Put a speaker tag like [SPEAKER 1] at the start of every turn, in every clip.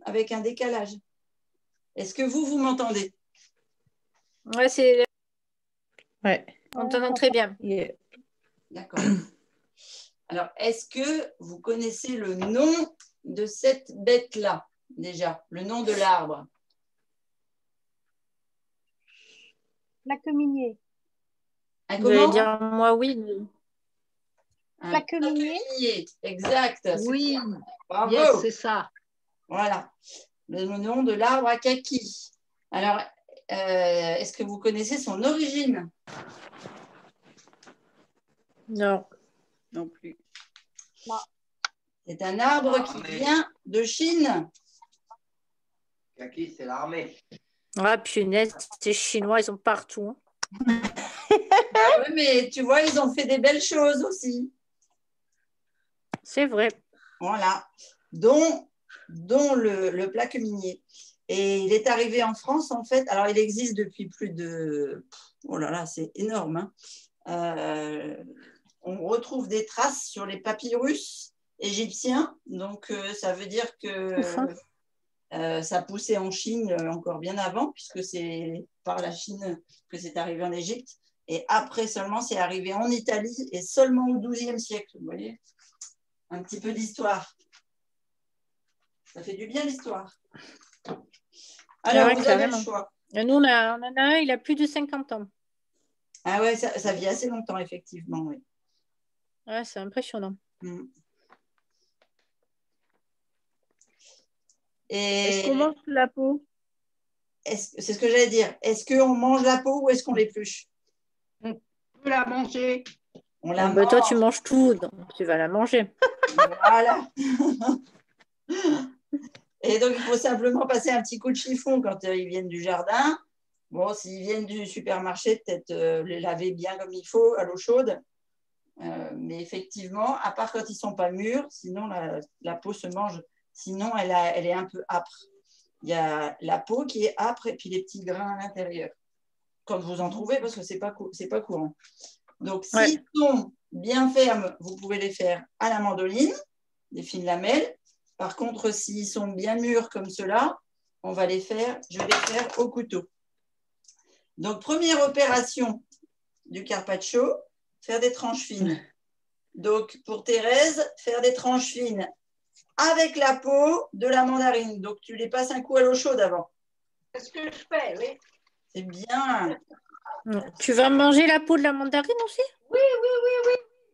[SPEAKER 1] avec un décalage. Est-ce que vous m'entendez?
[SPEAKER 2] Ouais, c'est...
[SPEAKER 3] Ouais.
[SPEAKER 2] On t'entend très bien.
[SPEAKER 3] Yeah.
[SPEAKER 1] D'accord. Alors, est-ce que vous connaissez le nom de cette bête-là, déjà? Le nom de l'arbre?
[SPEAKER 4] Plaque-minier.
[SPEAKER 1] Un
[SPEAKER 2] Je vais
[SPEAKER 1] comment?
[SPEAKER 2] dire moi oui.
[SPEAKER 1] Un
[SPEAKER 4] Plaque-minier.
[SPEAKER 1] plaque-minier. Exact.
[SPEAKER 5] Oui,
[SPEAKER 1] Bravo.
[SPEAKER 5] yes, c'est ça.
[SPEAKER 1] Voilà. Le nom de l'arbre à kaki. Alors, est-ce que vous connaissez son origine?
[SPEAKER 2] Non.
[SPEAKER 6] Non plus.
[SPEAKER 1] C'est un arbre qui vient de Chine.
[SPEAKER 7] Kaki, c'est l'armée.
[SPEAKER 2] Ah, punaise, ces Chinois, ils sont partout. Hein.
[SPEAKER 1] Oui, mais tu vois, ils ont fait des belles choses aussi.
[SPEAKER 2] C'est vrai.
[SPEAKER 1] Voilà. Dont le plaque-minier. Et il est arrivé en France, en fait. Alors, il existe depuis plus de... Oh là là, c'est énorme. Hein. On retrouve des traces sur les papyrus égyptiens. Donc, ça veut dire que ça poussait en Chine encore bien avant, puisque c'est par la Chine que c'est arrivé en Égypte. Et après seulement, c'est arrivé en Italie et seulement au XIIe siècle. Vous voyez, un petit peu d'histoire. Ça fait du bien l'histoire. Alors,
[SPEAKER 2] Ouais,
[SPEAKER 1] vous avez
[SPEAKER 2] carrément.
[SPEAKER 1] le choix.
[SPEAKER 2] Et nous, on en a un, il a plus de 50 ans.
[SPEAKER 1] Ah ouais, ça vit assez longtemps, effectivement. Oui.
[SPEAKER 2] Ouais, c'est impressionnant.
[SPEAKER 3] Est-ce
[SPEAKER 1] Et
[SPEAKER 3] qu'on mange la peau?
[SPEAKER 1] c'est ce que j'allais dire. Est-ce qu'on mange la peau ou est-ce qu'on l'épluche?
[SPEAKER 5] On peut la manger.
[SPEAKER 1] On la
[SPEAKER 2] Bah, toi,
[SPEAKER 1] mange.
[SPEAKER 2] tu manges tout, donc tu vas la manger.
[SPEAKER 1] Voilà. Et donc, il faut simplement passer un petit coup de chiffon quand ils viennent du jardin. Bon, s'ils viennent du supermarché, peut-être les laver bien comme il faut à l'eau chaude. Mais effectivement, à part quand ils ne sont pas mûrs, sinon la peau se mange. Sinon, elle est un peu âpre. Il y a la peau qui est âpre et puis les petits grains à l'intérieur. Quand vous en trouvez, parce que ce n'est pas courant. Donc, s'ils sont bien fermes, vous pouvez les faire à la mandoline, des fines lamelles. Par contre, s'ils sont bien mûrs comme cela, je vais les faire au couteau. Donc, première opération du carpaccio, faire des tranches fines. Donc, pour Thérèse, faire des tranches fines avec la peau de la mandarine. Donc, tu les passes un coup à l'eau chaude avant.
[SPEAKER 5] C'est ce que je fais, oui.
[SPEAKER 1] C'est bien.
[SPEAKER 2] Tu vas manger la peau de la mandarine aussi?
[SPEAKER 5] Oui.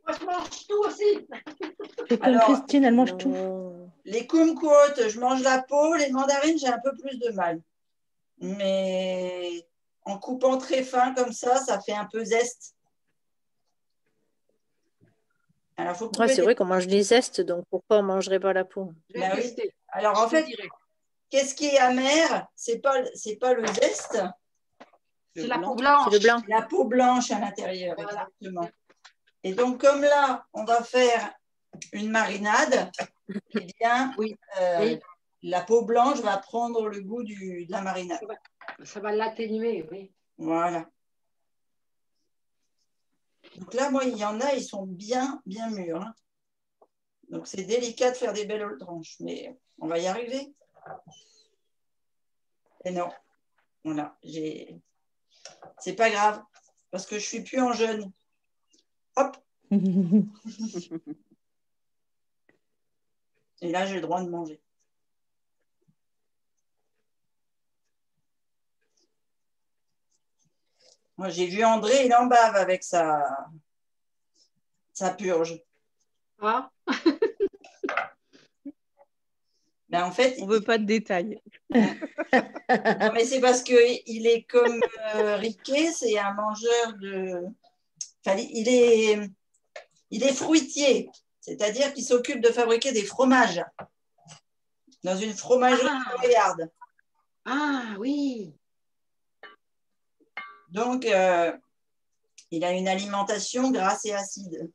[SPEAKER 5] Moi, je mange tout aussi.
[SPEAKER 3] Fais comme Christine, elle mange tout.
[SPEAKER 1] Les kumquats, je mange la peau. Les mandarines, j'ai un peu plus de mal. Mais en coupant très fin comme ça fait un peu zeste. Alors, faut couper
[SPEAKER 2] c'est vrai qu'on mange des zestes, donc pourquoi on ne mangerait pas la peau?
[SPEAKER 1] Bah oui. Alors, en fait, qu'est-ce qui est amer? C'est pas le zeste.
[SPEAKER 5] C'est la peau blanche.
[SPEAKER 2] C'est le blanc.
[SPEAKER 1] La peau blanche à l'intérieur,
[SPEAKER 5] Voilà.
[SPEAKER 1] exactement. Et donc, comme là, on va faire une marinade, eh bien,
[SPEAKER 5] Oui.
[SPEAKER 1] la peau blanche va prendre le goût de la marinade.
[SPEAKER 5] Ça va l'atténuer, oui.
[SPEAKER 1] Voilà. Donc là, moi, il y en a, ils sont bien mûrs. Hein. Donc, c'est délicat de faire des belles tranches, mais on va y arriver. Et non, voilà, c'est pas grave, parce que je suis plus en jeûne. Hop. Et là, j'ai le droit de manger. Moi, j'ai vu André, il en bave avec sa purge.
[SPEAKER 5] Ah.
[SPEAKER 1] Ben, en fait,
[SPEAKER 3] on veut pas de détails.
[SPEAKER 1] Non, mais c'est parce qu'il est comme Riquet, c'est un mangeur de... Enfin, il est fruitier, c'est-à-dire qu'il s'occupe de fabriquer des fromages dans une fromagerie savoyarde.
[SPEAKER 5] Ah oui.
[SPEAKER 1] Donc, il a une alimentation grasse et acide.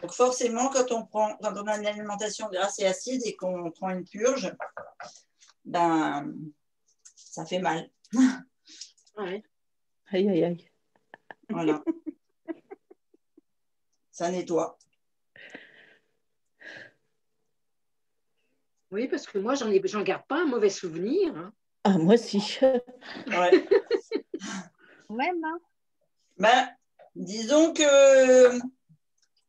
[SPEAKER 1] Donc, forcément, quand on a une alimentation grasse et acide et qu'on prend une purge, ben, ça fait mal.
[SPEAKER 5] Ouais.
[SPEAKER 3] Aïe, aïe, aïe.
[SPEAKER 1] Voilà. Ça nettoie.
[SPEAKER 5] Oui, parce que moi, j'en garde pas un mauvais souvenir, hein.
[SPEAKER 3] Ah, moi aussi.
[SPEAKER 1] Ouais.
[SPEAKER 2] Même, hein.
[SPEAKER 1] Ben, disons que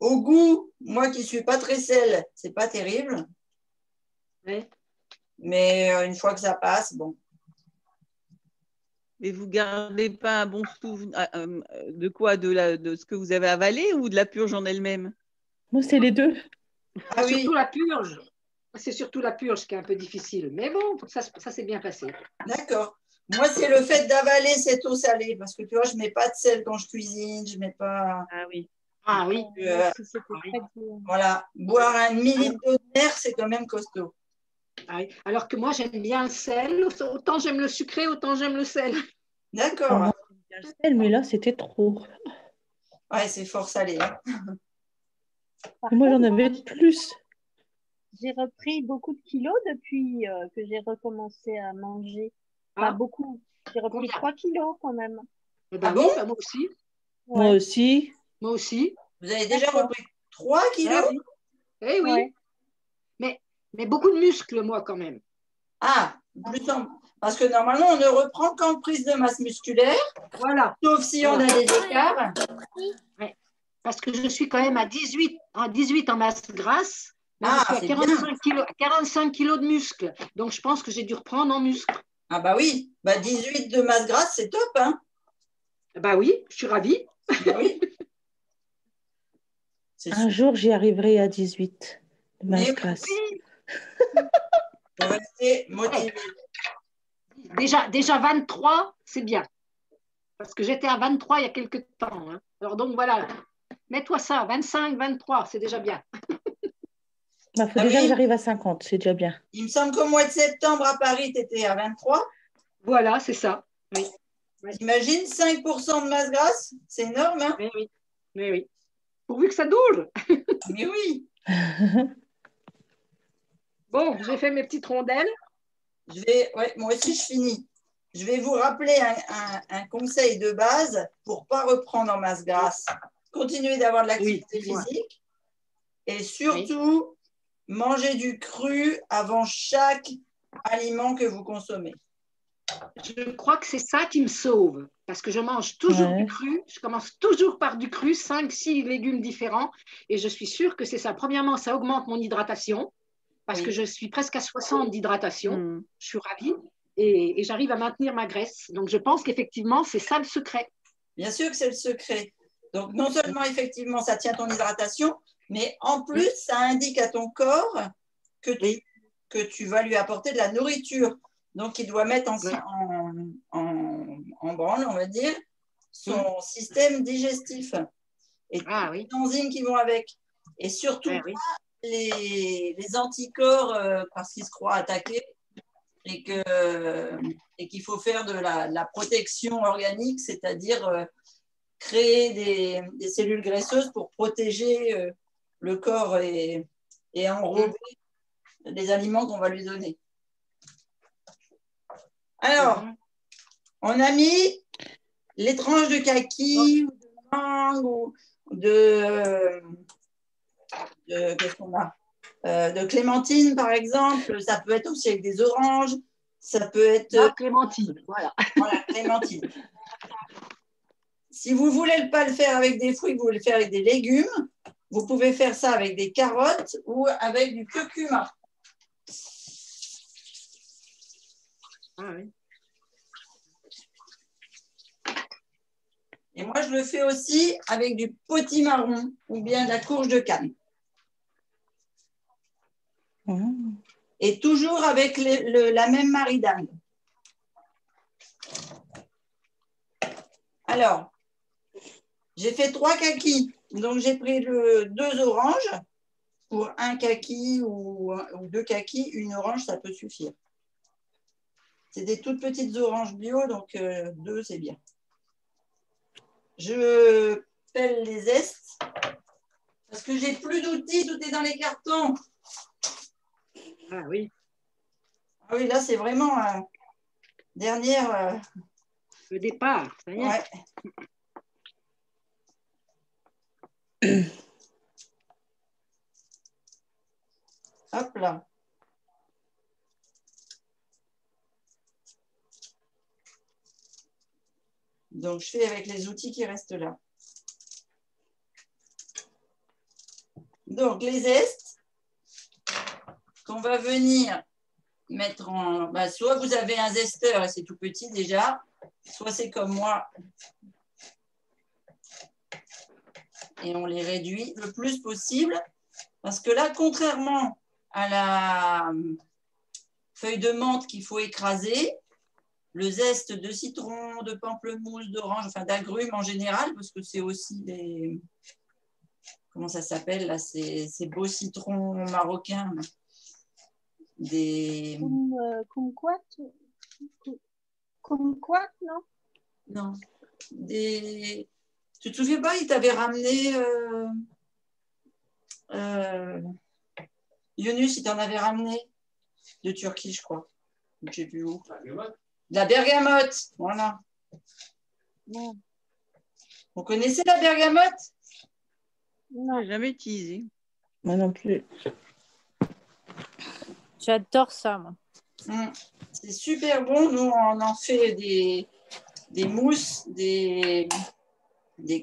[SPEAKER 1] au goût, moi qui suis pas très sel, c'est pas terrible.
[SPEAKER 5] Ouais.
[SPEAKER 1] Mais une fois que ça passe, bon.
[SPEAKER 4] Mais vous gardez pas un bon souvenir de quoi? De ce que vous avez avalé ou de la purge en elle-même?
[SPEAKER 3] Moi, c'est les deux.
[SPEAKER 1] Ah oui,
[SPEAKER 5] Surtout la purge. C'est surtout la purge qui est un peu difficile. Mais bon, ça s'est bien passé.
[SPEAKER 1] d'accord. Moi, c'est le fait d'avaler cette eau salée, parce que tu vois, je mets pas de sel quand je cuisine, je mets pas.
[SPEAKER 4] Ah oui.
[SPEAKER 5] Ah oui.
[SPEAKER 2] Moi aussi, c'était
[SPEAKER 5] oui.
[SPEAKER 2] très dur.
[SPEAKER 1] Voilà, boire un demi-litre d'eau de mer, c'est quand même costaud.
[SPEAKER 5] Ah oui. Alors que moi, j'aime bien le sel. Autant j'aime le sucré, autant j'aime le sel.
[SPEAKER 3] Ah,
[SPEAKER 1] D'accord.
[SPEAKER 3] moi, j'aime bien le sel, mais là, c'était trop.
[SPEAKER 1] Ouais, c'est fort salé, hein.
[SPEAKER 2] Par
[SPEAKER 3] Et moi, j'en
[SPEAKER 2] contre,
[SPEAKER 3] avais plus.
[SPEAKER 2] j'ai repris beaucoup de kilos depuis que j'ai recommencé à manger. Pas
[SPEAKER 5] Ah,
[SPEAKER 2] beaucoup. J'ai repris
[SPEAKER 5] combien?
[SPEAKER 2] 3 kilos quand même.
[SPEAKER 5] Eh ben
[SPEAKER 1] Ah
[SPEAKER 5] oui,
[SPEAKER 1] bon?
[SPEAKER 5] ben moi aussi.
[SPEAKER 3] Moi
[SPEAKER 2] Ouais.
[SPEAKER 3] aussi.
[SPEAKER 5] Moi aussi.
[SPEAKER 1] Vous avez déjà
[SPEAKER 2] D'accord.
[SPEAKER 1] repris 3
[SPEAKER 5] Ah
[SPEAKER 1] kilos?
[SPEAKER 5] oui. Eh oui.
[SPEAKER 2] Ouais.
[SPEAKER 5] Mais beaucoup de muscles, moi, quand même.
[SPEAKER 1] Ah, parce que normalement, on ne reprend qu'en prise de masse musculaire,
[SPEAKER 5] Voilà.
[SPEAKER 1] sauf si on a des écarts.
[SPEAKER 5] Parce que je suis quand même à 18 en masse grasse, mais je
[SPEAKER 1] Ah,
[SPEAKER 5] suis à
[SPEAKER 1] c'est bien.
[SPEAKER 5] 45 kilos de muscles. Donc, je pense que j'ai dû reprendre en muscle.
[SPEAKER 1] Ah bah oui, bah 18 de masse grasse, c'est top, hein?
[SPEAKER 5] Bah oui, je suis ravie.
[SPEAKER 1] Bah oui. C'est
[SPEAKER 3] Un
[SPEAKER 1] super.
[SPEAKER 3] jour, j'y arriverai à 18 de
[SPEAKER 1] Mais
[SPEAKER 3] masse grasse.
[SPEAKER 1] faut rester motivé.
[SPEAKER 5] Déjà 23, c'est bien. Parce que j'étais à 23 il y a quelques temps, hein. Alors donc voilà, mets-toi ça, 25, 23, c'est déjà bien.
[SPEAKER 3] Il faut
[SPEAKER 1] Ah
[SPEAKER 3] déjà que
[SPEAKER 1] oui,
[SPEAKER 3] j'arrive à 50, c'est déjà bien.
[SPEAKER 1] il me semble qu'au mois de septembre à Paris, tu étais à 23.
[SPEAKER 5] Voilà, c'est ça. Oui,
[SPEAKER 1] T'imagines 5% de masse grasse? C'est énorme, hein?
[SPEAKER 5] mais oui, mais oui. Pourvu que ça doule.
[SPEAKER 1] Mais oui.
[SPEAKER 5] Bon, j'ai fait mes petites rondelles.
[SPEAKER 1] Ouais, moi aussi, je finis. Je vais vous rappeler un conseil de base pour ne pas reprendre en masse grasse. Continuer d'avoir de l'activité
[SPEAKER 5] dis-moi.
[SPEAKER 1] physique et surtout manger du cru avant chaque aliment que vous consommez.
[SPEAKER 5] Je crois que c'est ça qui me sauve. Parce que je mange toujours
[SPEAKER 3] Ouais.
[SPEAKER 5] du cru. Je commence toujours par du cru, 5, 6 légumes différents. Et je suis sûre que c'est ça. Premièrement, ça augmente mon hydratation. Parce
[SPEAKER 1] Oui.
[SPEAKER 5] que je suis presque à 60 d'hydratation.
[SPEAKER 4] Mm.
[SPEAKER 5] Je suis ravie. Et j'arrive à maintenir ma graisse. Donc, je pense qu'effectivement, c'est ça le secret.
[SPEAKER 1] Bien sûr que c'est le secret. Donc, non seulement, effectivement, ça tient ton hydratation, mais en plus, ça indique à ton corps que tu vas lui apporter de la nourriture. Donc, il doit mettre en branle, on va dire, son système digestif et toutes les enzymes qui vont avec. Et surtout, les anticorps parce qu'ils se croient attaqués et qu'il faut faire de la protection organique, c'est-à-dire créer des cellules graisseuses pour protéger le corps et enrober les aliments qu'on va lui donner. Alors, on a mis les tranches de kaki, ou de mangue, ou qu'est-ce qu'on a? De clémentine, par exemple. Ça peut être aussi avec des oranges. Ça peut être.
[SPEAKER 5] La clémentine, voilà.
[SPEAKER 1] Voilà, clémentine. Si vous ne voulez pas le faire avec des fruits, vous voulez le faire avec des légumes, vous pouvez faire ça avec des carottes ou avec du curcuma.
[SPEAKER 5] Ah oui.
[SPEAKER 1] Et moi, je le fais aussi avec du potimarron ou bien de la courge de canne. Et toujours avec la même maridane. Alors, j'ai fait 3 kakis. Donc, j'ai pris 2 oranges. Pour un kaki ou 2 kakis, une orange, ça peut suffire. C'est des toutes petites oranges bio, donc 2, c'est bien. Je pèle les zestes parce que j'ai plus d'outils, tout est dans les cartons.
[SPEAKER 5] Ah oui.
[SPEAKER 1] Ah oui, là, c'est vraiment dernière.
[SPEAKER 5] Le départ, ça y est.
[SPEAKER 1] Ouais. Hop là. Donc, je fais avec les outils qui restent là. Donc, les zestes qu'on va venir mettre en... Bah, soit vous avez un zesteur et c'est tout petit déjà, soit c'est comme moi et on les réduit le plus possible. Parce que là, contrairement à la feuille de menthe qu'il faut écraser, le zeste de citron, de pamplemousse, d'orange, enfin d'agrumes en général, parce que c'est aussi des... Comment ça s'appelle là, ces beaux citrons marocains. Des...
[SPEAKER 2] Kumquat, non?
[SPEAKER 1] Non. Des... Tu te souviens pas, il t'avait ramené... Yunus, il t'en avait ramené de Turquie, je crois. Je ne sais plus où. La bergamote, voilà.
[SPEAKER 2] Non.
[SPEAKER 1] Vous connaissez la bergamote?
[SPEAKER 4] Non, j'ai jamais utilisé.
[SPEAKER 3] Moi non plus.
[SPEAKER 6] J'adore ça, moi.
[SPEAKER 1] C'est super bon. Nous, on en fait des mousses, des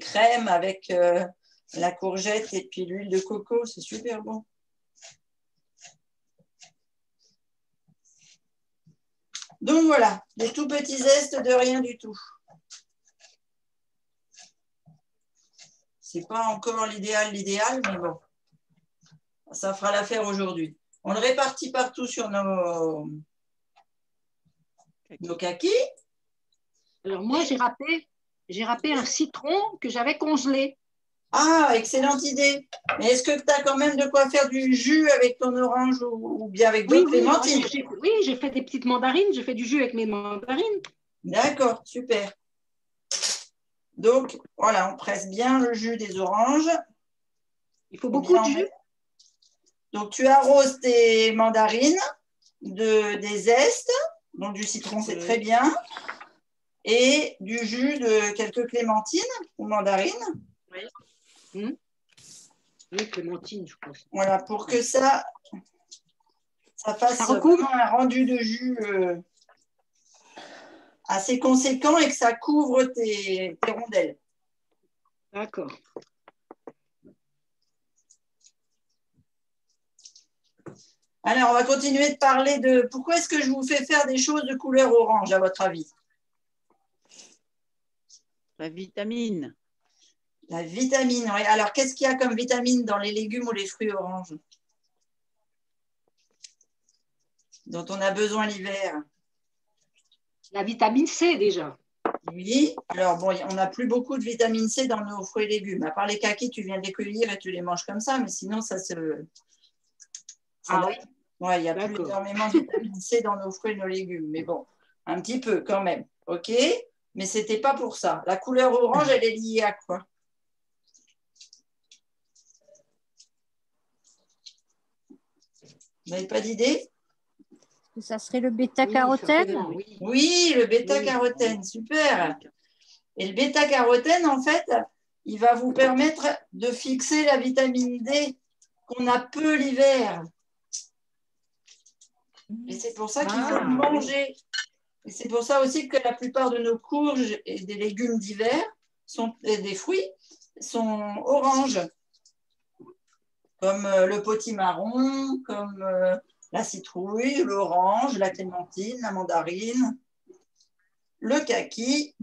[SPEAKER 1] crèmes avec la courgette et puis l'huile de coco. C'est super bon. Donc voilà, des tout petits zestes de rien du tout. C'est pas encore l'idéal, mais bon, ça fera l'affaire aujourd'hui. On le répartit partout sur nos kakis.
[SPEAKER 5] Alors moi, j'ai râpé un citron que j'avais congelé.
[SPEAKER 1] Ah, excellente idée. Mais est-ce que tu as quand même de quoi faire du jus avec ton orange ou bien avec d'autres clémentines?
[SPEAKER 5] Oui, j'ai fait des petites mandarines, j'ai fait du jus avec mes mandarines.
[SPEAKER 1] D'accord, super. Donc, voilà, on presse bien le jus des oranges.
[SPEAKER 5] Il faut beaucoup de jus.
[SPEAKER 1] Donc, tu arroses tes mandarines des zestes, donc du citron, c'est très bien, et du jus de quelques clémentines ou mandarines.
[SPEAKER 5] Oui, clémentine, je pense.
[SPEAKER 1] Voilà, pour que ça fasse vraiment un rendu de jus assez conséquent et que ça couvre tes rondelles.
[SPEAKER 5] D'accord.
[SPEAKER 1] Alors, on va continuer de parler de pourquoi est-ce que je vous fais faire des choses de couleur orange, à votre avis?
[SPEAKER 4] La vitamine.
[SPEAKER 1] La vitamine, oui. Alors, qu'est-ce qu'il y a comme vitamine dans les légumes ou les fruits oranges dont on a besoin l'hiver?
[SPEAKER 5] La vitamine C, déjà.
[SPEAKER 1] Oui. Alors, bon, on n'a plus beaucoup de vitamine C dans nos fruits et légumes. À part les kakis, tu viens de les cueillir et tu les manges comme ça, mais sinon, ça se...
[SPEAKER 5] Ah oui.
[SPEAKER 1] Ouais, il n'y a plus énormément de vitamine C dans nos fruits et nos légumes. Mais bon, un petit peu quand même. OK? Mais ce n'était pas pour ça. La couleur orange, elle est liée à quoi? Vous n'avez pas d'idée?
[SPEAKER 6] Ça serait le bêta-carotène?
[SPEAKER 1] Oui, le bêta-carotène, super. Et le bêta-carotène, en fait, il va vous permettre de fixer la vitamine D qu'on a peu l'hiver. Et c'est pour ça qu'il faut le manger. Et c'est pour ça aussi que la plupart de nos courges et des légumes d'hiver, et des fruits, sont oranges. Comme le potimarron, comme la citrouille, l'orange, la clémentine, la mandarine, le kaki.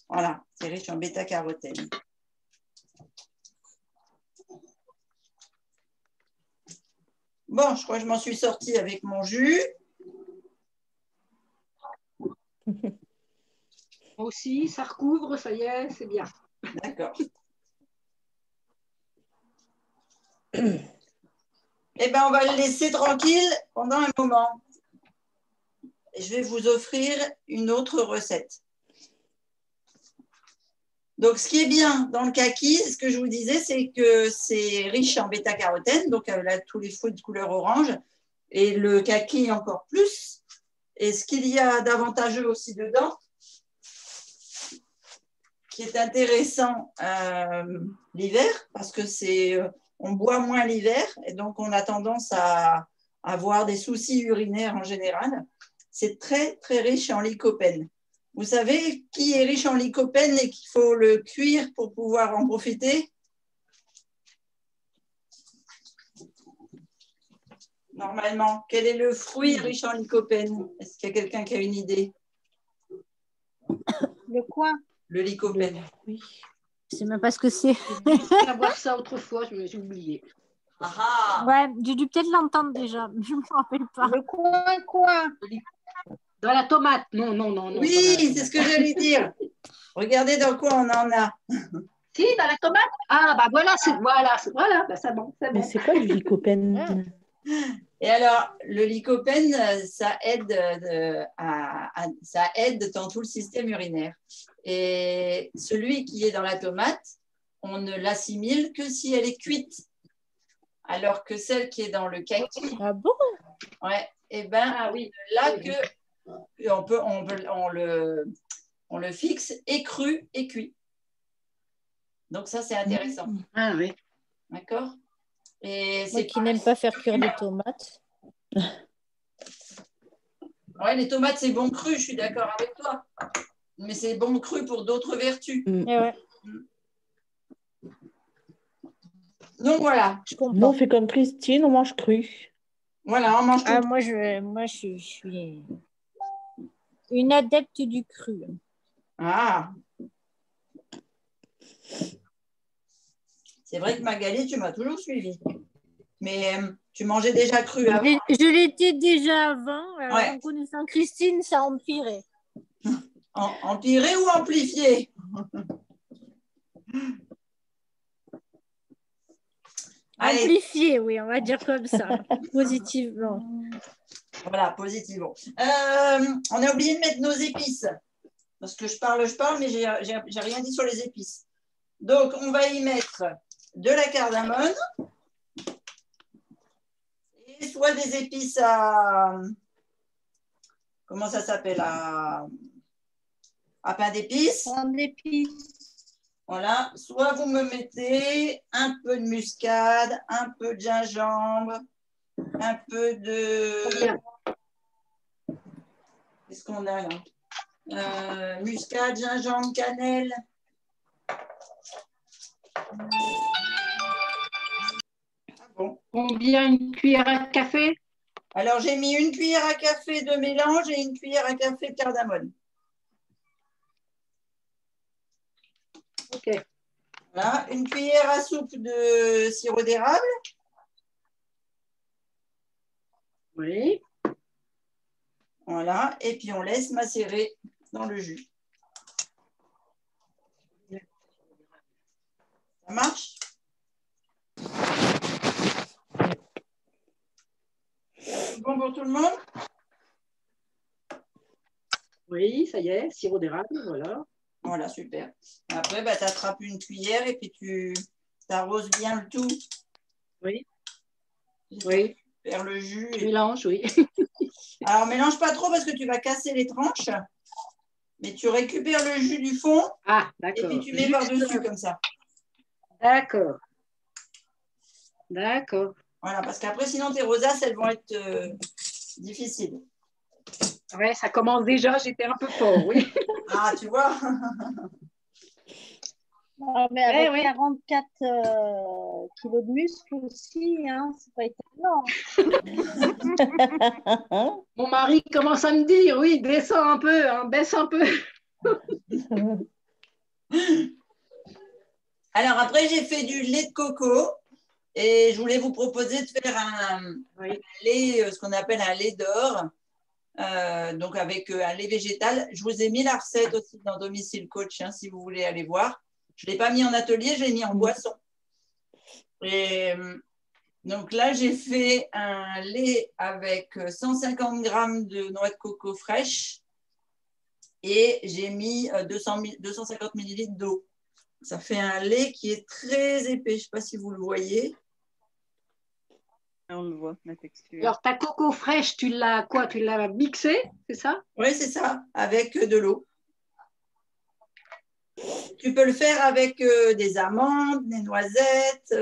[SPEAKER 1] Voilà, c'est riche en bêta-carotène. Bon, je crois que je m'en suis sortie avec mon jus.
[SPEAKER 5] Moi aussi, ça recouvre, ça y est, c'est bien.
[SPEAKER 1] D'accord. Eh bien, on va le laisser tranquille pendant un moment. Je vais vous offrir une autre recette. Donc, ce qui est bien dans le kaki, ce que je vous disais, c'est que c'est riche en bêta-carotène, donc là, tous les fruits de couleur orange, et le kaki encore plus. Et ce qu'il y a d'avantageux aussi dedans, qui est intéressant l'hiver, parce que c'est on boit moins l'hiver et donc on a tendance à avoir des soucis urinaires en général. C'est très, très riche en lycopène. Vous savez qui est riche en lycopène et qu'il faut le cuire pour pouvoir en profiter? Normalement, quel est le fruit riche en lycopène? Est-ce qu'il y a quelqu'un qui a une idée?
[SPEAKER 6] Le quoi?
[SPEAKER 1] Le lycopène.
[SPEAKER 3] Oui.
[SPEAKER 6] Je sais même pas ce que c'est.
[SPEAKER 5] Je vais voir ça autrefois, j'ai oublié.
[SPEAKER 1] Ah,
[SPEAKER 6] Ouais, j'ai dû peut-être l'entendre déjà, mais je me rappelle pas.
[SPEAKER 2] Le coin, quoi?
[SPEAKER 5] Dans la tomate. Non, non, non, non.
[SPEAKER 1] oui, c'est ce que j'allais dire. Regardez dans quoi on en a.
[SPEAKER 5] Si, dans la tomate. Ah, bah voilà, voilà, bah, c'est bon, c'est
[SPEAKER 3] Mais
[SPEAKER 5] bon.
[SPEAKER 3] c'est quoi du lycopène?
[SPEAKER 1] Et alors, le lycopène, ça aide, ça aide dans tout le système urinaire. Et celui qui est dans la tomate, on ne l'assimile que si elle est cuite. Alors que celle qui est dans le kaki,
[SPEAKER 6] Ah bon?
[SPEAKER 1] ouais, eh ben,
[SPEAKER 5] Ah oui.
[SPEAKER 1] là que on le fixe et cru et cuit. Donc ça, c'est intéressant.
[SPEAKER 5] Ah oui.
[SPEAKER 1] D'accord? Et
[SPEAKER 6] Moi
[SPEAKER 1] c'est
[SPEAKER 6] qui n'aime pas faire cuire des tomates.
[SPEAKER 1] ouais, les tomates, c'est bon cru, je suis d'accord avec toi. Mais c'est bon cru pour d'autres vertus.
[SPEAKER 6] Eh ouais,
[SPEAKER 1] Donc voilà.
[SPEAKER 6] je
[SPEAKER 3] Nous, on
[SPEAKER 6] comprends.
[SPEAKER 3] fait comme Christine, on mange cru.
[SPEAKER 1] Voilà, on mange tout.
[SPEAKER 6] Ah, moi, je suis une adepte du cru.
[SPEAKER 1] Ah. C'est vrai que Magali, tu m'as toujours suivi. Mais tu mangeais déjà cru avant.
[SPEAKER 6] Je l'étais déjà avant. Alors,
[SPEAKER 1] Ouais.
[SPEAKER 6] en connaissant Christine, ça empirait.
[SPEAKER 1] Empiré ou amplifié? Allez,
[SPEAKER 6] Amplifié, oui, on va dire comme ça, positivement.
[SPEAKER 1] voilà, positivement. On a oublié de mettre nos épices. Parce que je parle, mais j'ai rien dit sur les épices. Donc, on va y mettre de la cardamone et soit des épices à... Comment ça s'appelle? À pain d'épices.
[SPEAKER 2] Prendre d'épices.
[SPEAKER 1] Voilà. Soit vous me mettez un peu de muscade, un peu de gingembre, un peu de...
[SPEAKER 5] Bien.
[SPEAKER 1] Qu'est-ce qu'on a là? Muscade, gingembre, cannelle. Ah bon.
[SPEAKER 5] Combien une cuillère à café?
[SPEAKER 1] Alors, j'ai mis une cuillère à café de mélange et une cuillère à café de cardamone.
[SPEAKER 5] Ok.
[SPEAKER 1] Voilà. Une cuillère à soupe de sirop d'érable.
[SPEAKER 5] Oui.
[SPEAKER 1] Voilà. Et puis, on laisse macérer dans le jus. Ça marche? C'est bon pour tout le monde?
[SPEAKER 5] Oui, ça y est, sirop d'érable, voilà.
[SPEAKER 1] Voilà, super. Après, bah, tu attrapes une cuillère et puis tu arroses bien le tout.
[SPEAKER 5] Oui. Oui.
[SPEAKER 1] Faire le jus. Et...
[SPEAKER 5] Mélange, oui.
[SPEAKER 1] Alors, mélange pas trop parce que tu vas casser les tranches. Mais tu récupères le jus du fond
[SPEAKER 5] Ah,
[SPEAKER 1] et
[SPEAKER 5] d'accord.
[SPEAKER 1] puis tu mets par-dessus comme ça.
[SPEAKER 5] D'accord. D'accord.
[SPEAKER 1] Voilà, parce qu'après, sinon, tes rosaces, elles vont être difficiles.
[SPEAKER 5] Ouais, ça commence déjà, j'étais un peu fort, oui.
[SPEAKER 1] Ah, tu vois?
[SPEAKER 2] Ah, mais avec
[SPEAKER 5] Ouais, ouais.
[SPEAKER 2] 44 kilos de muscles aussi, hein, c'est pas étonnant.
[SPEAKER 5] Mon mari commence à me dire, oui, descends un peu, hein, baisse un peu.
[SPEAKER 1] Alors, après, j'ai fait du lait de coco et je voulais vous proposer de faire un lait, ce qu'on appelle un lait d'or. Donc avec un lait végétal. Je vous ai mis la recette aussi dans Domicile Coach, hein, si vous voulez aller voir. Je ne l'ai pas mis en atelier, je l'ai mis en boisson. Et donc là, j'ai fait un lait avec 150 grammes de noix de coco fraîche et j'ai mis 250 millilitres d'eau. Ça fait un lait qui est très épais. Je ne sais pas si vous le voyez.
[SPEAKER 4] On le voit, la texture.
[SPEAKER 5] Alors, ta coco fraîche, tu l'as quoi? Tu l'as mixée, c'est ça?
[SPEAKER 1] Oui, c'est ça, avec de l'eau. Tu peux le faire avec des amandes, des noisettes,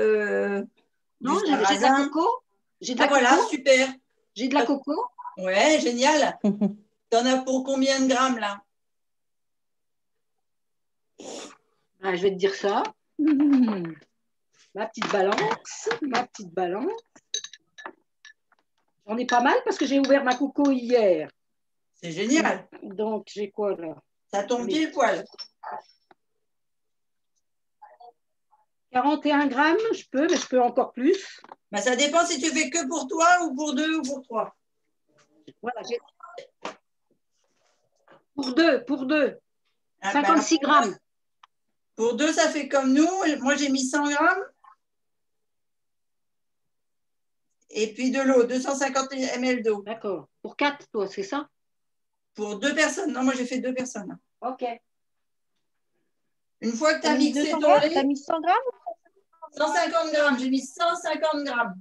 [SPEAKER 5] Non,
[SPEAKER 1] du
[SPEAKER 5] j'ai de la
[SPEAKER 1] sarrasin.
[SPEAKER 5] coco. J'ai de
[SPEAKER 1] Ah
[SPEAKER 5] la
[SPEAKER 1] voilà,
[SPEAKER 5] coco.
[SPEAKER 1] super.
[SPEAKER 5] J'ai de la coco.
[SPEAKER 1] Ouais, génial. T'en as pour combien de grammes là?
[SPEAKER 5] Ah, je vais te dire ça. Ma petite balance. Ma petite balance. J'en ai pas mal parce que j'ai ouvert ma coco hier.
[SPEAKER 1] C'est génial.
[SPEAKER 5] Donc, j'ai quoi là?
[SPEAKER 1] Ça tombe
[SPEAKER 5] Allez.
[SPEAKER 1] pile poil.
[SPEAKER 5] 41 grammes, je peux, mais je peux encore plus.
[SPEAKER 1] Bah, ça dépend si tu fais que pour toi ou pour deux ou pour trois.
[SPEAKER 5] Voilà, pour deux, pour deux.
[SPEAKER 1] Ah,
[SPEAKER 5] 56
[SPEAKER 1] bah,
[SPEAKER 5] grammes.
[SPEAKER 1] pour deux, ça fait comme nous. Moi, j'ai mis 100 grammes. Et puis de l'eau, 250 ml d'eau.
[SPEAKER 5] D'accord. Pour 4, toi, c'est ça?
[SPEAKER 1] Pour deux personnes. Non, moi, j'ai fait deux personnes.
[SPEAKER 5] Ok.
[SPEAKER 1] Une fois que tu
[SPEAKER 2] T'as
[SPEAKER 1] as
[SPEAKER 2] mis
[SPEAKER 1] mixé
[SPEAKER 2] 200
[SPEAKER 1] ton
[SPEAKER 2] grammes?
[SPEAKER 1] lait,
[SPEAKER 2] T'as mis 100 grammes?
[SPEAKER 1] 150 grammes. J'ai mis 150 grammes.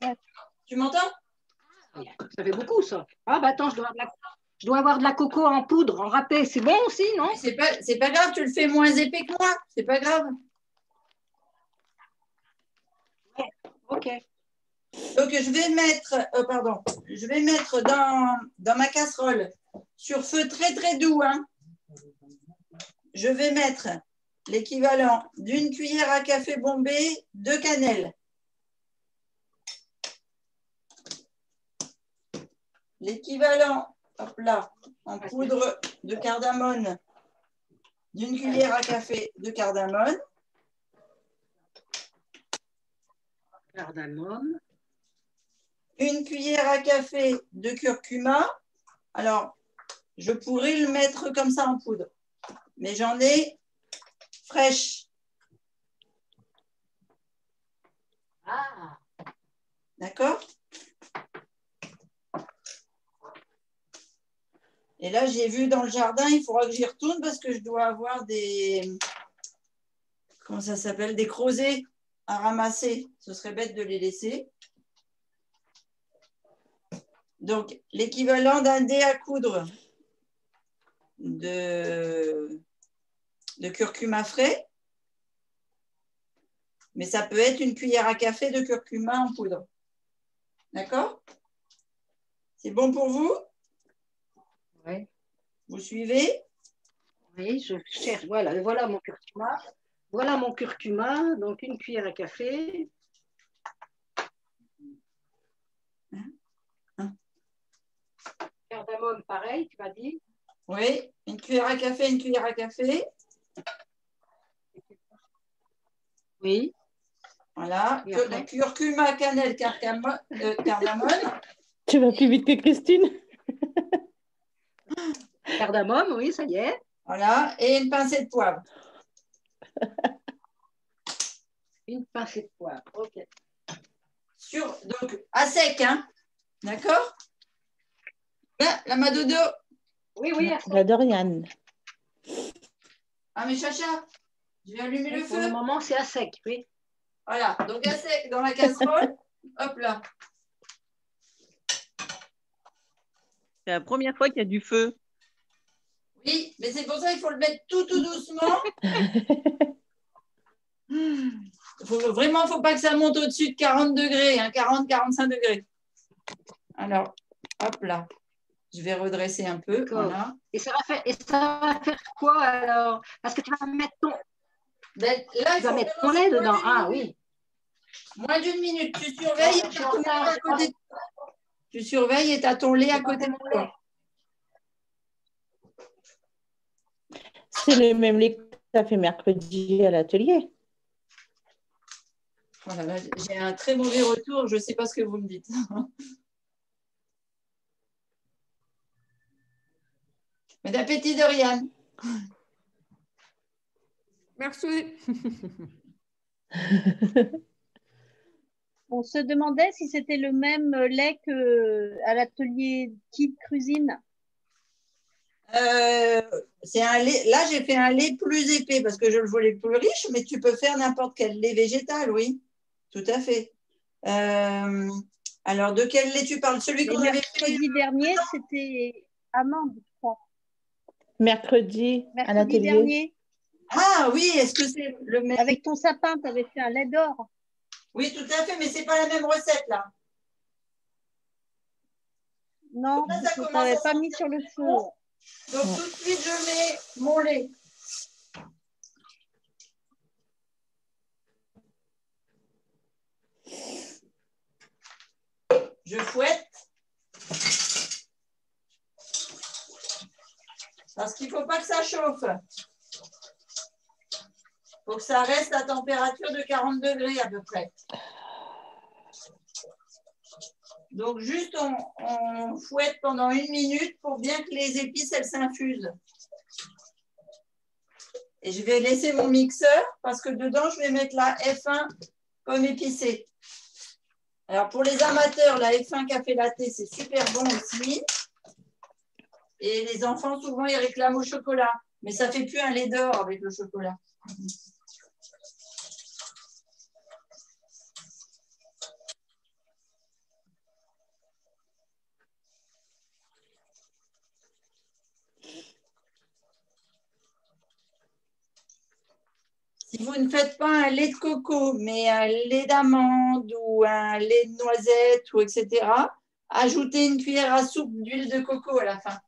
[SPEAKER 2] Ouais.
[SPEAKER 1] Tu m'entends?
[SPEAKER 5] Ça fait beaucoup, ça. Ah, bah attends, je dois avoir de la coco en poudre, en râpé. C'est bon aussi, non?
[SPEAKER 1] C'est pas grave, tu le fais moins épais que moi. C'est pas grave.
[SPEAKER 5] Ok.
[SPEAKER 1] Donc, je vais mettre dans ma casserole sur feu très très doux. Hein, je vais mettre l'équivalent d'une cuillère à café bombée de cannelle. L'équivalent, hop là, en poudre de cardamone, d'une cuillère à café de cardamone.
[SPEAKER 5] Cardamome.
[SPEAKER 1] Une cuillère à café de curcuma. Alors, je pourrais le mettre comme ça en poudre, mais j'en ai fraîche.
[SPEAKER 5] Ah,
[SPEAKER 1] D'accord? Et là, j'ai vu dans le jardin, il faudra que j'y retourne parce que je dois avoir des, comment ça s'appelle, des crozets à ramasser. Ce serait bête de les laisser. Donc, l'équivalent d'un dé à coudre de curcuma frais, mais ça peut être une cuillère à café de curcuma en poudre. D'accord? C'est bon pour vous?
[SPEAKER 5] oui.
[SPEAKER 1] Vous suivez?
[SPEAKER 5] Oui, je cherche. Voilà mon curcuma. Voilà mon curcuma, donc une cuillère à café. Cardamome, pareil, tu m'as dit.
[SPEAKER 1] Oui, une cuillère à café, une cuillère à café.
[SPEAKER 5] Oui.
[SPEAKER 1] Voilà,
[SPEAKER 5] Et après
[SPEAKER 1] curcuma, cannelle, cardamone.
[SPEAKER 3] Tu vas plus vite que Christine.
[SPEAKER 5] Cardamome, oui, ça y est.
[SPEAKER 1] Voilà, et une pincée de poivre.
[SPEAKER 5] Une pincée de poivre, ok.
[SPEAKER 1] Donc, à sec, hein? D'accord? Là, la Madodo.
[SPEAKER 5] Oui, oui, à
[SPEAKER 3] La Doriane.
[SPEAKER 1] Ah, mais Chacha, je vais allumer le
[SPEAKER 5] Pour le
[SPEAKER 1] feu.
[SPEAKER 5] moment, c'est à sec, oui.
[SPEAKER 1] Voilà, donc à sec dans la casserole. Hop là.
[SPEAKER 4] C'est la première fois qu'il y a du feu.
[SPEAKER 1] Oui, mais c'est pour ça qu'il faut le mettre tout doucement. Vraiment, il ne faut pas que ça monte au-dessus de 40 degrés, hein, 40-45 degrés. Alors, hop là. Je vais redresser un peu. Voilà.
[SPEAKER 5] Et ça va faire quoi alors? Parce que tu vas mettre ton,
[SPEAKER 1] Là,
[SPEAKER 5] tu vas mettre ton lait dedans. Ah oui.
[SPEAKER 1] Moins d'une minute. Tu surveilles et tu as ton lait à côté. Tu surveilles et tu as ton lait à côté de toi.
[SPEAKER 3] C'est le même lait que tu as fait mercredi à l'atelier.
[SPEAKER 1] Voilà, là, j'ai un très mauvais retour. Je ne sais pas ce que vous me dites. Bon appétit, Doriane.
[SPEAKER 4] Merci.
[SPEAKER 2] On se demandait si c'était le même lait qu'à l'atelier Kid Cuisine.
[SPEAKER 1] C'est un lait. Là, j'ai fait un lait plus épais parce que je le voulais plus riche, mais tu peux faire n'importe quel lait végétal, oui. Tout à fait. Alors, de quel lait tu parles? Celui qu'on avait fait
[SPEAKER 2] mercredi dernier, c'était amande, je crois.
[SPEAKER 3] Mercredi à
[SPEAKER 2] Mercredi
[SPEAKER 3] l'atelier.
[SPEAKER 2] dernier,
[SPEAKER 1] Ah oui, est-ce que c'est le même?
[SPEAKER 2] avec ton sapin, tu avais fait un lait d'or.
[SPEAKER 1] Oui, tout à fait, mais ce n'est pas la même recette là.
[SPEAKER 2] Non,
[SPEAKER 1] Là, ça
[SPEAKER 2] je ne
[SPEAKER 1] commence
[SPEAKER 2] t'avais
[SPEAKER 1] à
[SPEAKER 2] pas mis
[SPEAKER 1] sentir
[SPEAKER 2] sur le
[SPEAKER 1] le
[SPEAKER 2] feu.
[SPEAKER 1] bon. Donc tout de suite, je mets mon lait. Je fouette. Parce qu'il ne faut pas que ça chauffe. Il faut que ça reste à température de 40 degrés à peu près. Donc juste on fouette pendant 1 minute pour bien que les épices elles s'infusent. Et je vais laisser mon mixeur parce que dedans je vais mettre la F1 comme épicée. Alors pour les amateurs, la F1 café latte c'est super bon aussi. Et les enfants souvent ils réclament au chocolat. Mais ça ne fait plus un lait d'or avec le chocolat. Si vous ne faites pas un lait de coco, mais un lait d'amande ou un lait de noisette, ou etc., ajoutez une cuillère à soupe d'huile de coco à la fin.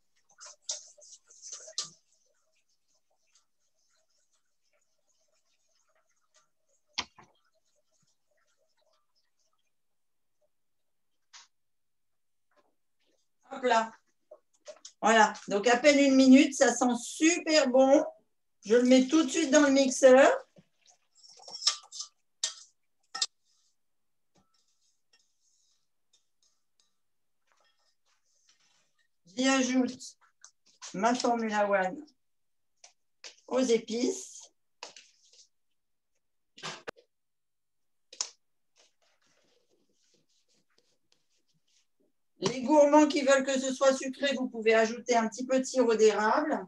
[SPEAKER 1] Hop là. Voilà. Donc à peine 1 minute, ça sent super bon. Je le mets tout de suite dans le mixeur. J'y ajoute ma Formula One aux épices. Les gourmands qui veulent que ce soit sucré, vous pouvez ajouter un petit peu de sirop d'érable.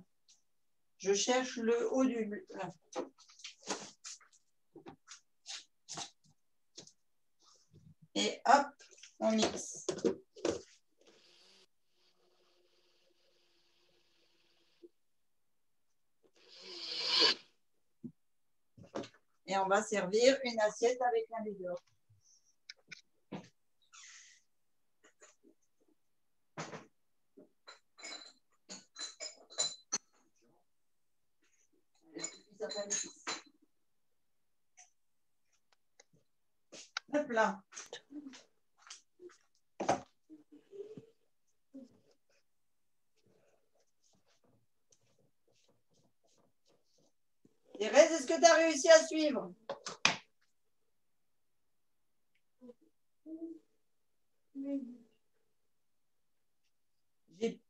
[SPEAKER 1] Je cherche le haut du... Et hop, on mixe. Et on va servir une assiette avec un lait d'or. Hop là. Thérèse, est-ce que tu as réussi à suivre?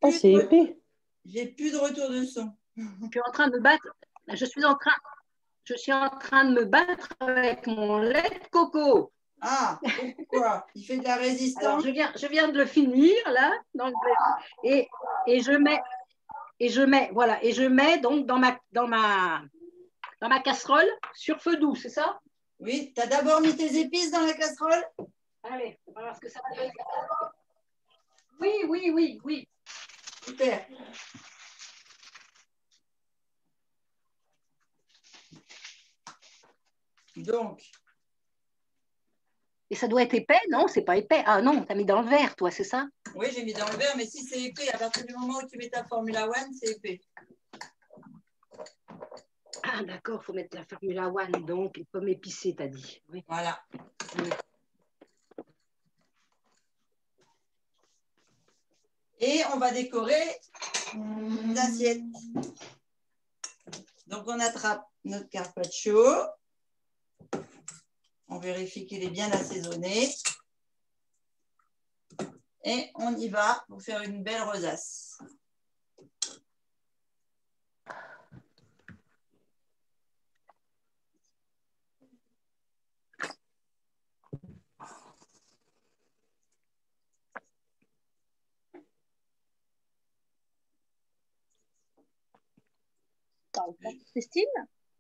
[SPEAKER 3] Oh, c'est épais.
[SPEAKER 1] J'ai plus de retour de son.
[SPEAKER 5] Je suis en train de me battre. Je suis en train de me battre avec mon lait de coco.
[SPEAKER 1] Ah, pourquoi? Il fait de la résistance.
[SPEAKER 5] Alors, je viens de le finir là, et je mets donc dans ma casserole sur feu doux, c'est ça?
[SPEAKER 1] Oui, tu as d'abord mis tes épices dans la casserole?
[SPEAKER 5] Allez, on va voir ce que ça va donner. Oui.
[SPEAKER 1] Super. Donc.
[SPEAKER 5] Et ça doit être épais, non? C'est pas épais. Ah non, tu as mis dans le verre, toi, c'est ça?
[SPEAKER 1] Oui, j'ai mis dans le verre, mais si c'est épais, à partir du moment où tu mets ta Formula One, c'est épais.
[SPEAKER 5] Ah d'accord, il faut mettre la Formula One, donc, les pommes épicées, tu as dit. Oui.
[SPEAKER 1] Voilà.
[SPEAKER 5] Oui.
[SPEAKER 1] Et on va décorer l'assiette. Donc, on attrape notre carpaccio. On vérifie qu'il est bien assaisonné. Et on y va pour faire une belle rosace.
[SPEAKER 2] Christine,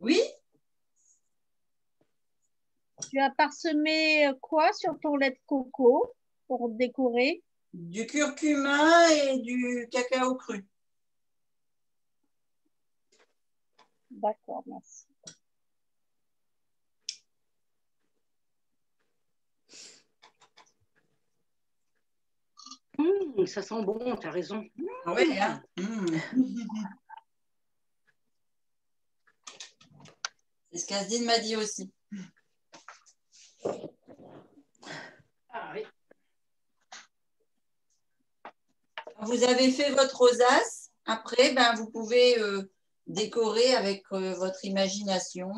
[SPEAKER 1] Oui?
[SPEAKER 2] tu as parsemé quoi sur ton lait de coco pour décorer?
[SPEAKER 1] Du curcuma et du cacao cru.
[SPEAKER 2] D'accord, merci.
[SPEAKER 5] Ça sent bon, tu as raison.
[SPEAKER 1] Ah oui, hein. C'est ce qu'Asdine m'a dit aussi.
[SPEAKER 5] Ah oui.
[SPEAKER 1] Vous avez fait votre rosace. Après, ben, vous pouvez décorer avec votre imagination.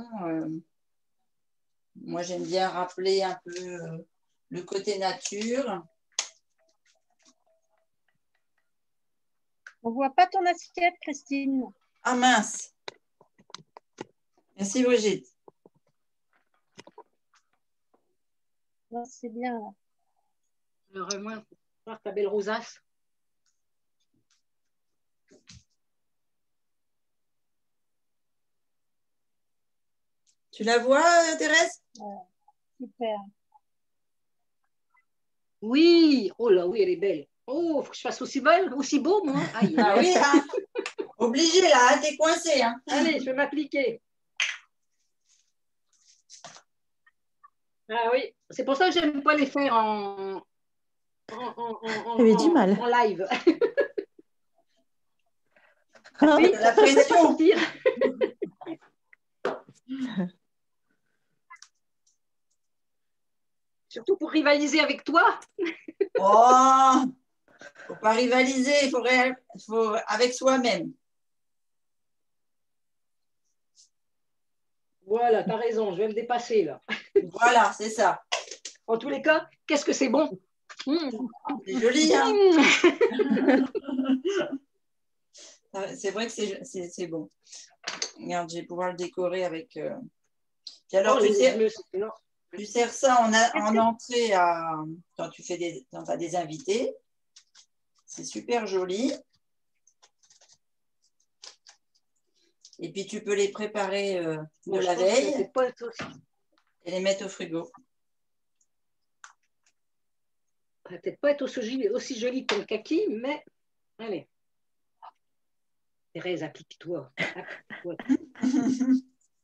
[SPEAKER 1] Moi, j'aime bien rappeler un peu le côté nature.
[SPEAKER 2] On voit pas ton assiette, Christine.
[SPEAKER 1] Ah mince. Merci Brigitte.
[SPEAKER 2] Non, c'est bien. Là.
[SPEAKER 5] Alors, moi, voir ta belle rosace.
[SPEAKER 1] Tu la vois, Thérèse?
[SPEAKER 2] Ouais, super.
[SPEAKER 5] Oui, oh là, oui, elle est belle. Oh, faut que je fasse aussi belle, aussi beau, moi. Aïe,
[SPEAKER 1] Ah oui, hein. Obligé là, hein, t'es coincé. Hein.
[SPEAKER 5] Allez, je vais m'appliquer. Ah oui, c'est pour ça que j'aime pas les faire
[SPEAKER 3] J'avais du mal.
[SPEAKER 5] en live.
[SPEAKER 3] Hein?
[SPEAKER 5] Oui,
[SPEAKER 1] La
[SPEAKER 5] ça peut
[SPEAKER 1] pression.
[SPEAKER 5] sortir. Surtout pour rivaliser avec toi.
[SPEAKER 1] Oh, faut pas rivaliser, il faut avec soi-même.
[SPEAKER 5] Voilà, tu as raison, je vais me dépasser là.
[SPEAKER 1] Voilà, c'est ça.
[SPEAKER 5] En tous les cas, qu'est-ce que c'est bon.
[SPEAKER 1] C'est joli, hein. C'est vrai que c'est bon. Regarde, je vais pouvoir le décorer avec. Puis alors, tu sers ça en entrée quand tu fais des invités. C'est super joli. Et puis, tu peux les préparer de la veille et les mettre au frigo.
[SPEAKER 5] Ça va peut-être pas être aussi joli que le kaki, mais allez. Thérèse, applique-toi.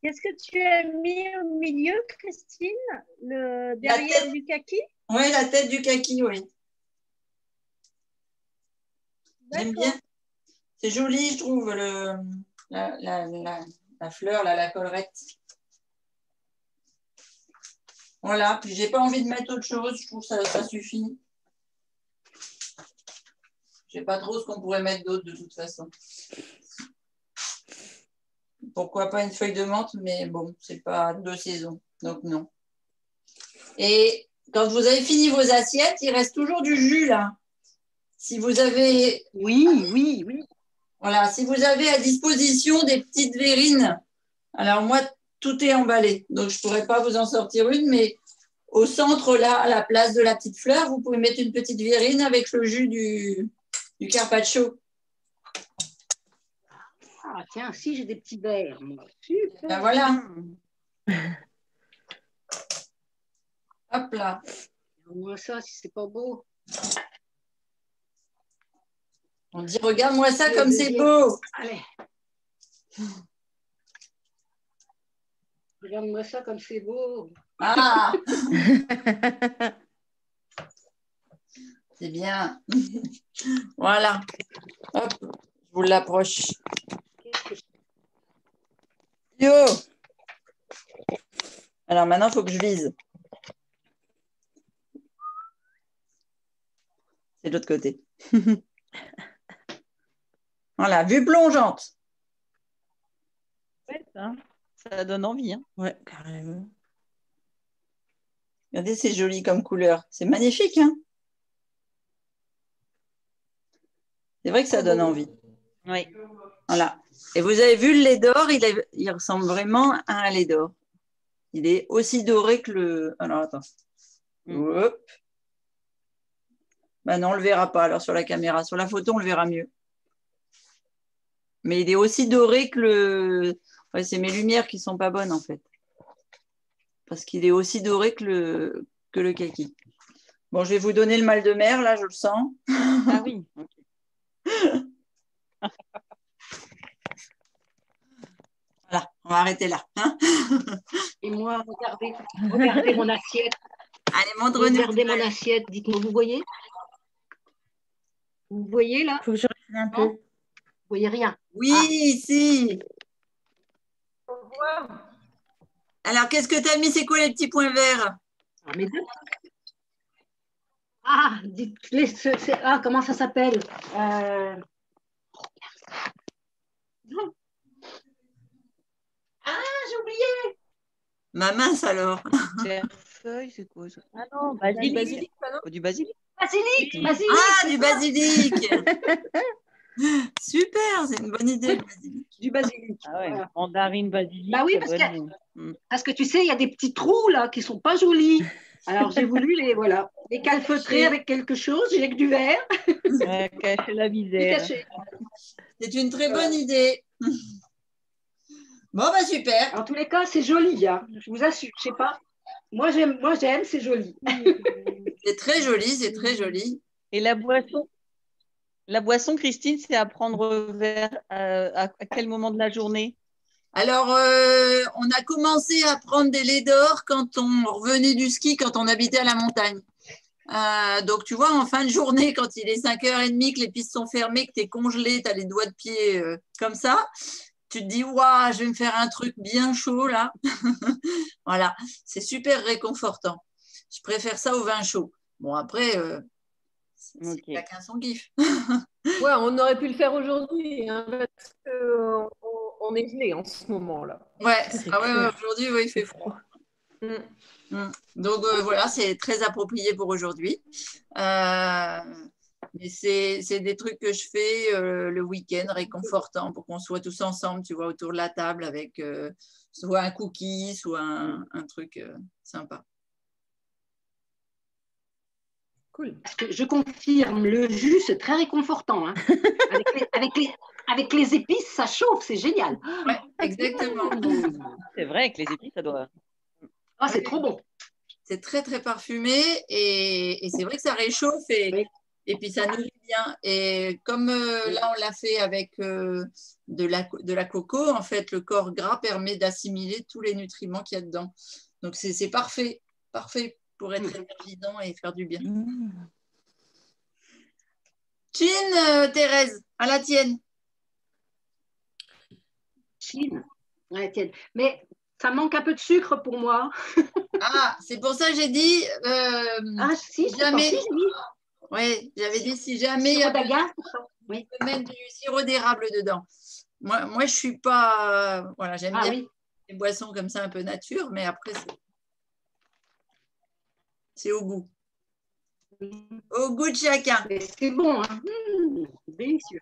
[SPEAKER 2] Qu'est-ce que tu as mis au milieu, Christine? Le derrière du kaki?
[SPEAKER 1] Oui, la tête du kaki, oui. J'aime bien. C'est joli, je trouve, la fleur, là, la collerette. Voilà, puis j'ai pas envie de mettre autre chose, je trouve que ça suffit. Je sais pas trop ce qu'on pourrait mettre d'autre de toute façon. Pourquoi pas une feuille de menthe, mais bon, c'est pas de saison, donc non. Et quand vous avez fini vos assiettes, il reste toujours du jus là. Si vous avez...
[SPEAKER 5] Oui.
[SPEAKER 1] Voilà, si vous avez à disposition des petites verrines, alors moi, tout est emballé, donc je ne pourrais pas vous en sortir une, mais au centre, là, à la place de la petite fleur, vous pouvez mettre une petite verrine avec le jus du carpaccio.
[SPEAKER 5] Ah, tiens, si j'ai des petits verres. Super.
[SPEAKER 1] Ben voilà. Hop là.
[SPEAKER 5] Regarde-moi ça, si c'est pas beau.
[SPEAKER 1] On dit, regarde-moi ça comme c'est beau.
[SPEAKER 5] Allez. Regarde-moi ça comme c'est beau.
[SPEAKER 1] Ah. C'est bien. Voilà. Hop, je vous l'approche. Yo. Alors maintenant, il faut que je vise. C'est de l'autre côté. Voilà, vue plongeante.
[SPEAKER 4] Ouais, ça donne envie. Hein.
[SPEAKER 3] Ouais, carrément.
[SPEAKER 1] Regardez, c'est joli comme couleur. C'est magnifique, hein? C'est vrai que ça donne envie.
[SPEAKER 4] Oui.
[SPEAKER 1] Voilà. Et vous avez vu le lait d'or, il ressemble vraiment à un lait d'or. Il est aussi doré que le... Alors, attends. Hop. Ben non, on ne le verra pas alors sur la caméra. Sur la photo, on le verra mieux. Mais il est aussi doré que le... Ouais, c'est mes lumières qui ne sont pas bonnes, en fait. Parce qu'il est aussi doré que le kaki. Bon, je vais vous donner le mal de mer, là, je le sens.
[SPEAKER 4] Ah oui.
[SPEAKER 1] Voilà, on va arrêter là. Hein.
[SPEAKER 5] Et moi, regardez mon assiette.
[SPEAKER 1] Allez, montre-nous.
[SPEAKER 5] Regardez mon assiette. Dites-moi, vous voyez? Vous voyez là?
[SPEAKER 3] Faut que je regarde un
[SPEAKER 5] Non.
[SPEAKER 3] peu.
[SPEAKER 5] Vous voyez rien.
[SPEAKER 1] Oui, si. Alors, qu'est-ce que tu as mis? C'est quoi les petits points verts?
[SPEAKER 5] Ah, mais deux. Ah, ah, comment ça s'appelle? Non. Ah, j'ai oublié.
[SPEAKER 1] Ma mince alors.
[SPEAKER 4] Cerfeuil, c'est quoi ça?
[SPEAKER 6] Ah non,
[SPEAKER 2] Du
[SPEAKER 6] basilic.
[SPEAKER 2] basilic, ça, non?
[SPEAKER 4] Oh, du basilic.
[SPEAKER 5] Basilic, basilic.
[SPEAKER 1] Ah,
[SPEAKER 5] c'est
[SPEAKER 1] du
[SPEAKER 5] ça.
[SPEAKER 1] basilic. Super, c'est une bonne idée, le basilic.
[SPEAKER 5] Du basilic.
[SPEAKER 6] Ah ouais,
[SPEAKER 5] Voilà.
[SPEAKER 6] mandarine, basilic.
[SPEAKER 5] Bah oui,
[SPEAKER 6] ça
[SPEAKER 5] parce
[SPEAKER 6] donne-
[SPEAKER 5] Parce que tu sais, il y a des petits trous là qui sont pas jolis. Alors j'ai voulu les calfeutrer avec quelque chose, j'ai que du verre,
[SPEAKER 6] Ouais, cacher la
[SPEAKER 5] les
[SPEAKER 6] misère.
[SPEAKER 5] cacher.
[SPEAKER 1] C'est une très bonne idée. Bon, bah super.
[SPEAKER 5] En tous les cas, c'est joli, hein. Je vous assure, je sais pas. Moi j'aime, c'est joli.
[SPEAKER 1] C'est très joli, c'est très joli.
[SPEAKER 4] Et la boisson, Christine, c'est à prendre vers à quel moment de la journée?
[SPEAKER 1] Alors, on a commencé à prendre des laits d'or quand on revenait du ski, quand on habitait à la montagne. Donc, tu vois, en fin de journée, quand il est 5h30, que les pistes sont fermées, que tu es congelé, tu as les doigts de pied comme ça, tu te dis, waouh, je vais me faire un truc bien chaud là. Voilà, c'est super réconfortant. Je préfère ça au vin chaud. Bon, après, c'est chacun son kiff.
[SPEAKER 2] Ouais, on aurait pu le faire aujourd'hui, hein, parce qu'on est gelé en ce moment-là.
[SPEAKER 1] Ouais,
[SPEAKER 3] C'est
[SPEAKER 1] ah ouais,
[SPEAKER 3] clair.
[SPEAKER 1] aujourd'hui, ouais, il fait froid.
[SPEAKER 2] Mm.
[SPEAKER 1] Donc voilà, c'est très approprié pour aujourd'hui. Mais c'est des trucs que je fais le week-end, réconfortant, pour qu'on soit tous ensemble, tu vois, autour de la table avec soit un cookie, soit un truc sympa.
[SPEAKER 2] Cool.
[SPEAKER 5] Parce que je confirme, le jus c'est très réconfortant. Hein. Avec les épices, ça chauffe, c'est génial.
[SPEAKER 1] Ouais, exactement.
[SPEAKER 4] C'est vrai que les épices, ça doit.
[SPEAKER 5] Ah, c'est trop bon.
[SPEAKER 1] C'est très, très parfumé et c'est vrai que ça réchauffe
[SPEAKER 5] Oui.
[SPEAKER 1] et puis ça nourrit bien. Et comme là, on l'a fait avec de la coco, en fait, le corps gras permet d'assimiler tous les nutriments qu'il y a dedans. Donc, c'est parfait, parfait pour être énergisant et faire du bien. Chine, Thérèse, à la tienne.
[SPEAKER 5] Chine. Ouais, tiens. Mais ça manque un peu de sucre pour moi.
[SPEAKER 1] Ah, c'est pour ça que j'ai dit.
[SPEAKER 5] Ah, si, je
[SPEAKER 1] jamais.
[SPEAKER 5] pensais, oui.
[SPEAKER 1] Oui, j'avais dit si jamais il y
[SPEAKER 5] Sirop
[SPEAKER 1] avait
[SPEAKER 5] d'agave, pour ça. Oui.
[SPEAKER 1] mettre du sirop d'érable dedans. Moi, je suis pas. Voilà, j'aime bien les boissons comme ça un peu nature, mais après, c'est au goût. Au goût de chacun.
[SPEAKER 5] Mais c'est bon, hein. Délicieux.